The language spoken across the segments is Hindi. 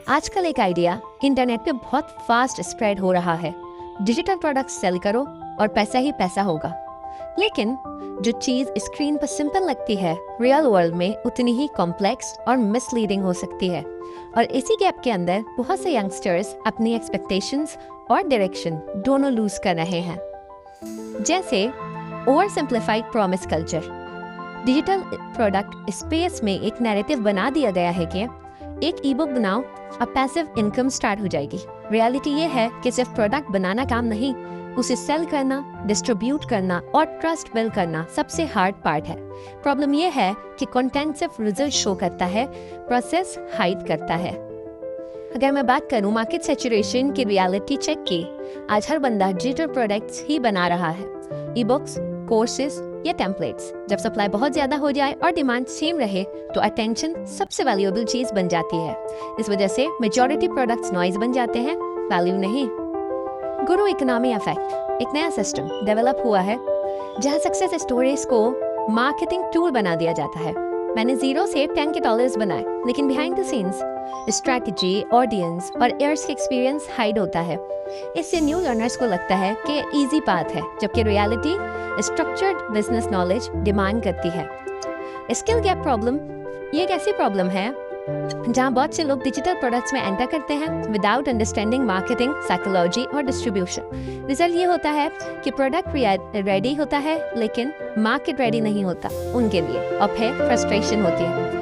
आजकल एक आइडिया इंटरनेट पे बहुत फास्ट स्प्रेड हो रहा है। डिजिटल प्रोडक्ट सेल करो और पैसा ही पैसा होगा। लेकिन जो चीज स्क्रीन पर सिंपल लगती है, रियल वर्ल्ड में उतनी ही कॉम्प्लेक्स और मिसलीडिंग हो सकती है। और इसी गैप के अंदर बहुत से यंगस्टर्स अपनी एक्सपेक्टेशंस और डायरेक्शन दोनों लूज कर रहे हैं। जैसे over simplified promise culture. Digital product space में एक नैरेटिव बना दिया गया है कि एक ई बुक बनाओ, अब पैसिव इनकम स्टार्ट हो जाएगी। रियलिटी ये है कि सिर्फ प्रोडक्ट बनाना काम नहीं, उसे सेल करना, डिस्ट्रीब्यूट करना और ट्रस्ट बिल्ड करना सबसे हार्ड पार्ट है। प्रॉब्लम ये है कि कंटेंट सिर्फ रिजल्ट शो करता है, प्रोसेस हाइड करता है। अगर मैं बात करूं मार्केट सैचुरेशन की रियलिटी चेक की, आज हर बंदा डिजिटल प्रोडक्ट्स ही बना रहा है। ई बुक्स, कोर्सेज या टेम्पलेट्स। जब सप्लाई बहुत ज्यादा हो जाए और डिमांड सेम रहे तो अटेंशन सबसे वैल्यूएबल चीज बन जाती है। इस वजह से मेजॉरिटी प्रोडक्ट्स नॉइज बन जाते हैं, वैल्यू नहीं। गुरु इकोनॉमी इफेक्ट। एक नया सिस्टम डेवलप हुआ है जहां सक्सेस स्टोरीज को मार्केटिंग टूल बना दिया जाता है। मैंने 0 से 10 के डॉलर्स बनाए, लेकिन behind the scenes strategy, audience और इयर्स के एक्सपीरियंस हाइड होता है। इससे न्यू लर्नर्स को लगता है कि इजी पाथ है, जबकि reality structured business knowledge demand करती है। Skill gap problem. ये एक ऐसी प्रॉब्लम है जहां बहुत से लोग डिजिटल प्रोडक्ट्स में एंटर करते हैं विदाउट अंडरस्टैंडिंग मार्केटिंग, साइकोलॉजी और डिस्ट्रीब्यूशन। रिजल्ट ये होता है कि प्रोडक्ट रेडी होता है लेकिन मार्केट रेडी नहीं होता उनके लिए, और फिर फ्रस्ट्रेशन होती है।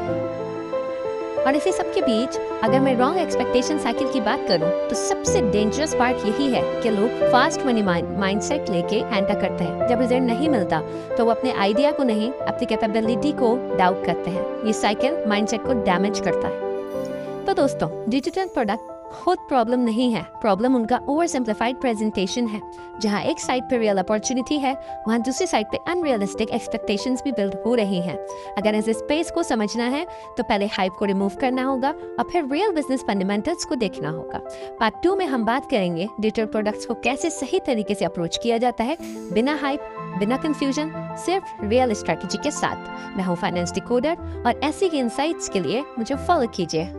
और इसी सब के बीच अगर मैं रॉन्ग एक्सपेक्टेशन साइकिल की बात करूं तो सबसे डेंजरस पार्ट यही है कि लोग फास्ट मनी माइंडसेट लेके एंटर करते हैं। जब रिजल्ट नहीं मिलता तो वो अपने आइडिया को नहीं, अपनी कैपेबिलिटी को डाउट करते हैं। ये साइकिल माइंडसेट को डैमेज करता है। तो दोस्तों, डिजिटल प्रोडक्ट खुद प्रॉब्लम नहीं है, प्रॉब्लम उनका ओवर सिंप्लीफाइड प्रेजेंटेशन है। जहां एक साइड पे रियल अपॉर्चुनिटी है, वहां दूसरी साइड पे अनरियलिस्टिक एक्सपेक्टेशंस भी बिल्ड हो रही हैं। अगर इस स्पेस को समझना है तो पहले हाइप को रिमूव करना होगा और फिर रियल बिजनेस फंडामेंटल्स को देखना होगा। पार्ट 2 में हम बात करेंगे डिजिटल प्रोडक्ट्स को कैसे सही तरीके से अप्रोच किया जाता है, बिना हाइप, बिना कंफ्यूजन, सिर्फ रियल स्ट्रेटेजी के साथ। मैं हूँ फाइनेंस डिकोडर और ऐसी के इनसाइट्स के लिए मुझे फॉलो कीजिए।